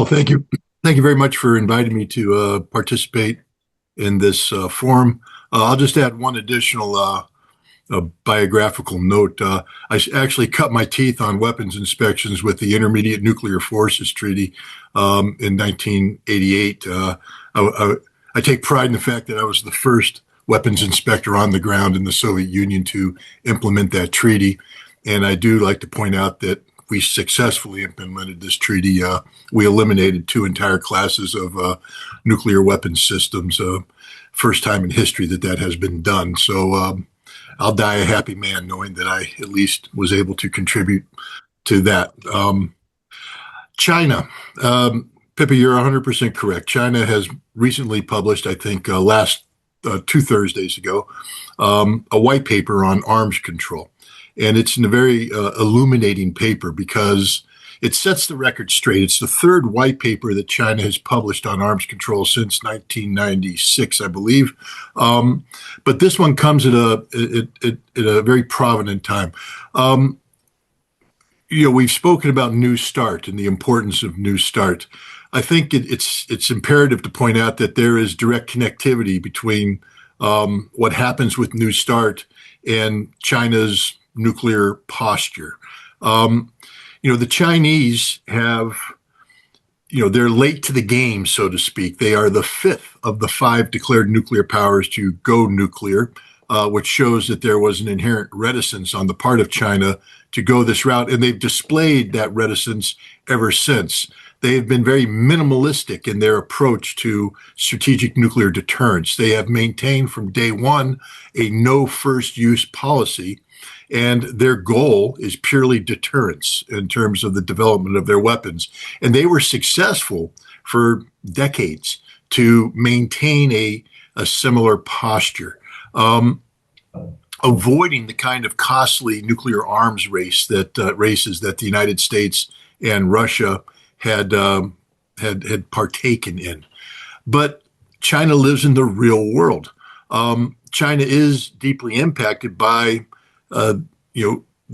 Well, thank you. Thank you very much for inviting me to participate in this forum. I'll just add one additional biographical note. Actually cut my teeth on weapons inspections with the Intermediate Nuclear Forces Treaty in 1988. I take pride in the fact that I was the first weapons inspector on the ground in the Soviet Union to implement that treaty. And I do like to point out that we successfully implemented this treaty. We eliminated two entire classes of nuclear weapons systems. First time in history that has been done. So I'll die a happy man knowing that I at least was able to contribute to that. China. Pippa, you're 100% correct. China has recently published, I think last 2 Thursdays ago, a white paper on arms control. And it's a very illuminating paper because it sets the record straight. It's the third white paper that China has published on arms control since 1996, I believe. But this one comes at a very prominent time. We've spoken about New START and the importance of New START. I think it's imperative to point out that there is direct connectivity between what happens with New START and China's nuclear posture. The Chinese have, they're late to the game, so to speak. They are the fifth of the five declared nuclear powers to go nuclear, which shows that there was an inherent reticence on the part of China to go this route. And they've displayed that reticence ever since. They have been very minimalistic in their approach to strategic nuclear deterrence. They have maintained from day one a no first use policy. And their goal is purely deterrence in terms of the development of their weapons. And they were successful for decades to maintain a similar posture, avoiding the kind of costly nuclear arms races that the United States and Russia had partaken in. But China lives in the real world. China is deeply impacted by the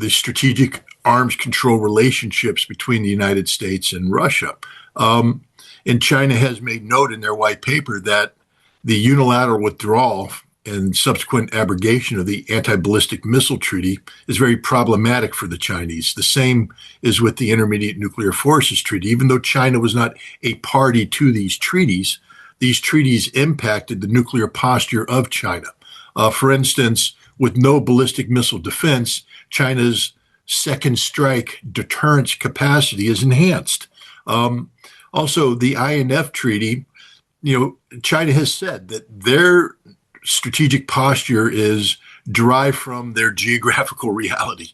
strategic arms control relationships between the United States and Russia. And China has made note in their white paper that the unilateral withdrawal and subsequent abrogation of the anti-ballistic missile treaty is very problematic for the Chinese. The same is with the Intermediate Nuclear Forces Treaty. Even though China was not a party to these treaties impacted the nuclear posture of China. For instance, with no ballistic missile defense, China's second strike deterrence capacity is enhanced. Also, the INF treaty, China has said that their strategic posture is derived from their geographical reality.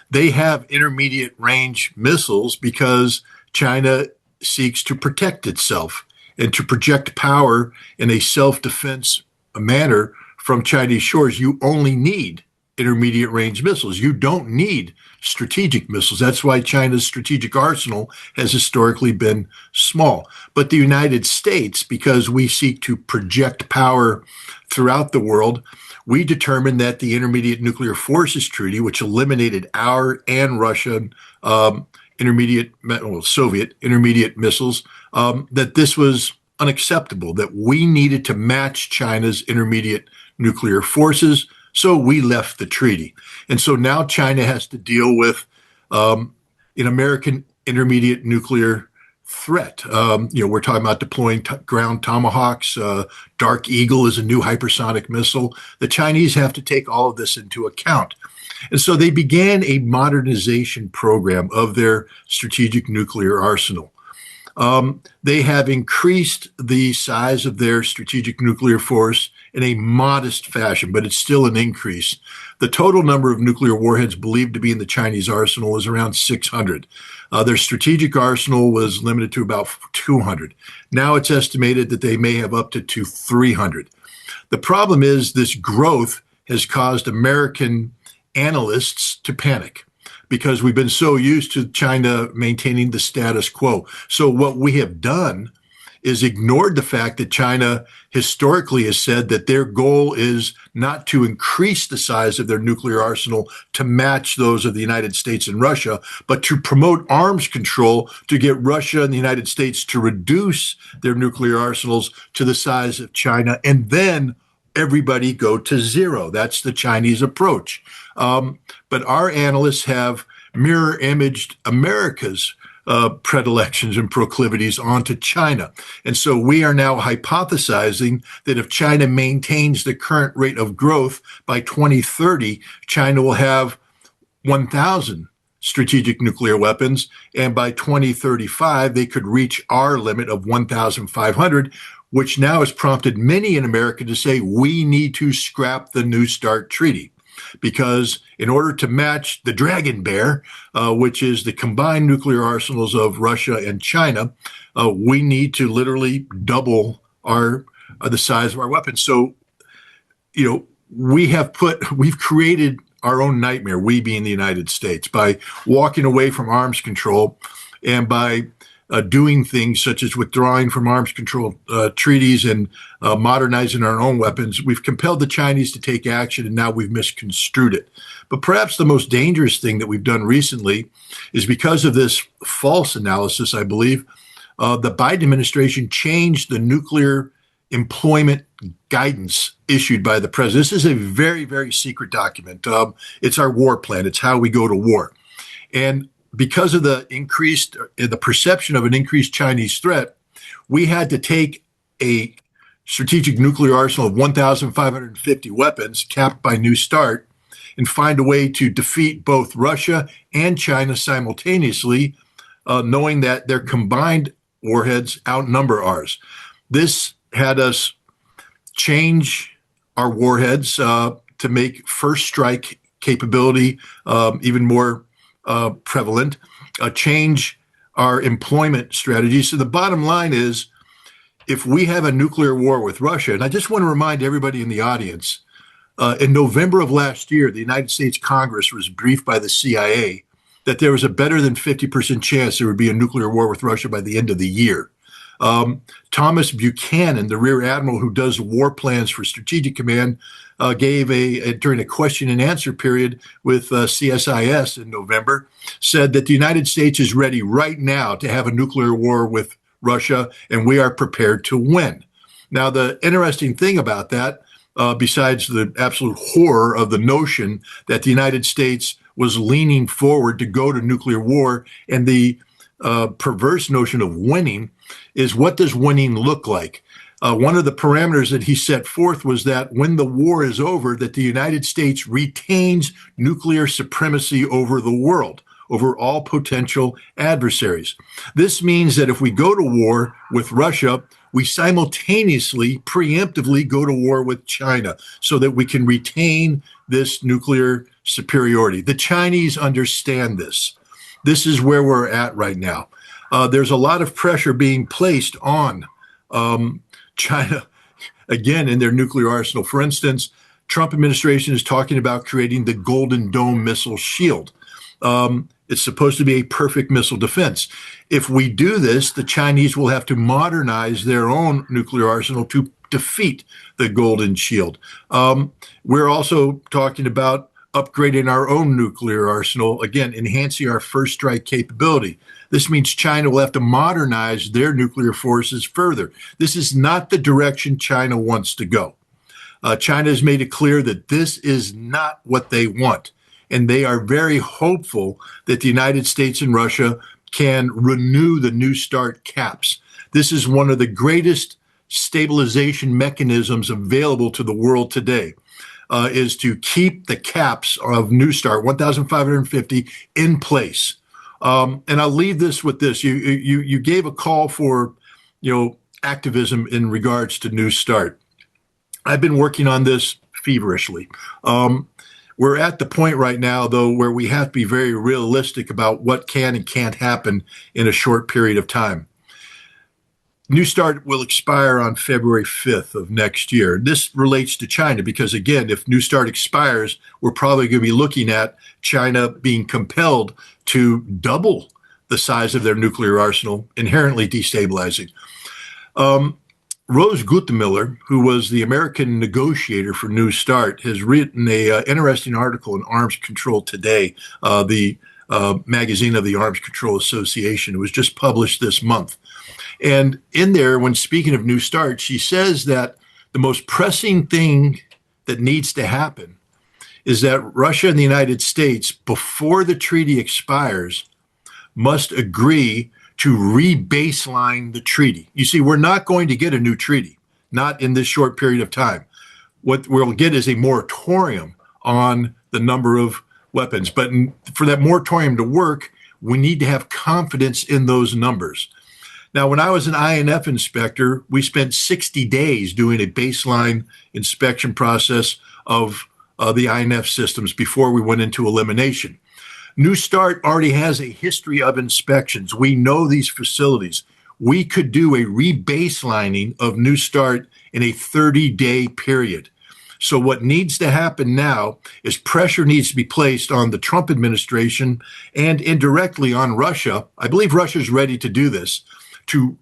They have intermediate range missiles because China seeks to protect itself and to project power in a self-defense manner from Chinese shores. You only need intermediate range missiles. You don't need strategic missiles. That's why China's strategic arsenal has historically been small. But the United States, because we seek to project power throughout the world, we determined that the Intermediate Nuclear Forces Treaty, which eliminated our and Russian Soviet intermediate missiles, that this was unacceptable, that we needed to match China's intermediate nuclear forces. So we left the treaty. And so now China has to deal with an American intermediate nuclear threat. We're talking about deploying ground tomahawks. Dark Eagle is a new hypersonic missile. The Chinese have to take all of this into account. And so they began a modernization program of their strategic nuclear arsenal. They have increased the size of their strategic nuclear force in a modest fashion, but it's still an increase. The total number of nuclear warheads believed to be in the Chinese arsenal is around 600. Their strategic arsenal was limited to about 200. Now it's estimated that they may have up to 300. The problem is this growth has caused American analysts to panic, because we've been so used to China maintaining the status quo. So what we have done is ignored the fact that China historically has said that their goal is not to increase the size of their nuclear arsenal to match those of the United States and Russia, but to promote arms control to get Russia and the United States to reduce their nuclear arsenals to the size of China, and then everybody go to zero. That's the Chinese approach. But our analysts have mirror imaged America's predilections and proclivities onto China. And so we are now hypothesizing that if China maintains the current rate of growth by 2030, China will have 1,000 strategic nuclear weapons. And by 2035, they could reach our limit of 1,500, which now has prompted many in America to say we need to scrap the New START treaty. Because in order to match the Dragon Bear, which is the combined nuclear arsenals of Russia and China, we need to literally double the size of our weapons. So, we've created our own nightmare, we being the United States, by walking away from arms control and by doing things such as withdrawing from arms control treaties and modernizing our own weapons. We've compelled the Chinese to take action, and now we've misconstrued it. But perhaps the most dangerous thing that we've done recently is because of this false analysis, I believe, the Biden administration changed the nuclear employment guidance issued by the president. This is a very, very secret document. It's our war plan. It's how we go to war. And because of the perception of an increased Chinese threat, we had to take a strategic nuclear arsenal of 1,550 weapons capped by New START and find a way to defeat both Russia and China simultaneously, knowing that their combined warheads outnumber ours. This had us change our warheads to make first strike capability even more prevalent, change our employment strategy. So the bottom line is, if we have a nuclear war with Russia, and I just want to remind everybody in the audience, in November of last year, the United States Congress was briefed by the CIA that there was a better than 50% chance there would be a nuclear war with Russia by the end of the year. Thomas Buchanan, the Rear Admiral who does war plans for Strategic Command, gave during a question and answer period with CSIS in November, said that the United States is ready right now to have a nuclear war with Russia, and we are prepared to win. Now, the interesting thing about that, besides the absolute horror of the notion that the United States was leaning forward to go to nuclear war, and the perverse notion of winning, is what does winning look like? One of the parameters that he set forth was that when the war is over, that the United States retains nuclear supremacy over the world, over all potential adversaries. This means that if we go to war with Russia, we simultaneously, preemptively go to war with China so that we can retain this nuclear superiority. The Chinese understand this. This is where we're at right now. There's a lot of pressure being placed on China, again, in their nuclear arsenal. For instance, Trump administration is talking about creating the Golden Dome missile shield. It's supposed to be a perfect missile defense. If we do this, the Chinese will have to modernize their own nuclear arsenal to defeat the Golden Shield. We're also talking about upgrading our own nuclear arsenal, again, enhancing our first strike capability. This means China will have to modernize their nuclear forces further. This is not the direction China wants to go. China has made it clear that this is not what they want, and they are very hopeful that the United States and Russia can renew the New START caps. This is one of the greatest stabilization mechanisms available to the world today. Is to keep the caps of New START 1,550 in place. And I'll leave this with this. You gave a call for, activism in regards to New START. I've been working on this feverishly. We're at the point right now, though, where we have to be very realistic about what can and can't happen in a short period of time. New START will expire on February 5th of next year. This relates to China because, again, if New START expires, we're probably going to be looking at China being compelled to double the size of their nuclear arsenal, inherently destabilizing. Rose Gutemiller, who was the American negotiator for New START, has written a interesting article in Arms Control Today, the magazine of the Arms Control Association. It was just published this month. And in there, when speaking of New START, she says that the most pressing thing that needs to happen is that Russia and the United States, before the treaty expires, must agree to re-baseline the treaty. You see, we're not going to get a new treaty, not in this short period of time. What we'll get is a moratorium on the number of weapons. But for that moratorium to work, we need to have confidence in those numbers. Now, when I was an INF inspector, we spent 60 days doing a baseline inspection process of the INF systems before we went into elimination. New START already has a history of inspections. We know these facilities. We could do a rebaselining of New START in a 30-day period. So what needs to happen now is pressure needs to be placed on the Trump administration and indirectly on Russia. I believe Russia's ready to do this, to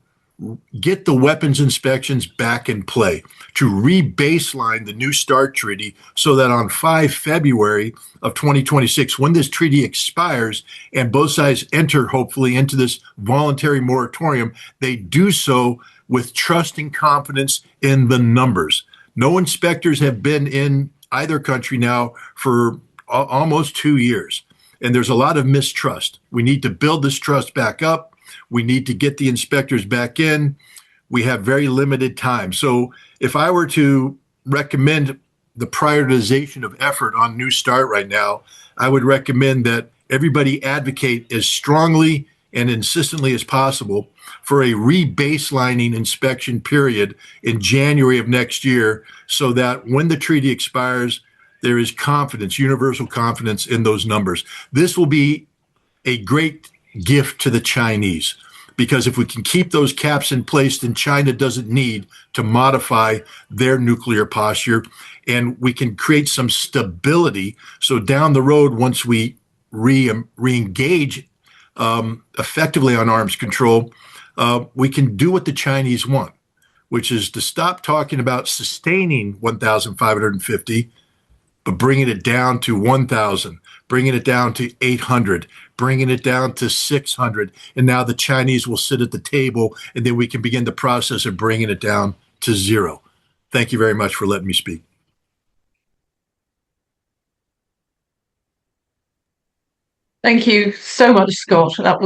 get the weapons inspections back in play, to re-baseline the New START treaty so that on 5 February of 2026, when this treaty expires and both sides enter, hopefully, into this voluntary moratorium, they do so with trust and confidence in the numbers. No inspectors have been in either country now for almost 2 years, and there's a lot of mistrust. We need to build this trust back up. We need to get the inspectors back in. We have very limited time. So if I were to recommend the prioritization of effort on New START right now, I would recommend that everybody advocate as strongly and insistently as possible for a rebaselining inspection period in January of next year, so that when the treaty expires, there is confidence, universal confidence in those numbers. This will be a great gift to the Chinese, because if we can keep those caps in place, then China doesn't need to modify their nuclear posture, and we can create some stability. So down the road, once we re-engage effectively on arms control, we can do what the Chinese want, which is to stop talking about sustaining 1,550, but bringing it down to 1,000, bringing it down to 800, bringing it down to 600. And now the Chinese will sit at the table, and then we can begin the process of bringing it down to 0. Thank you very much for letting me speak. Thank you so much, Scott. That was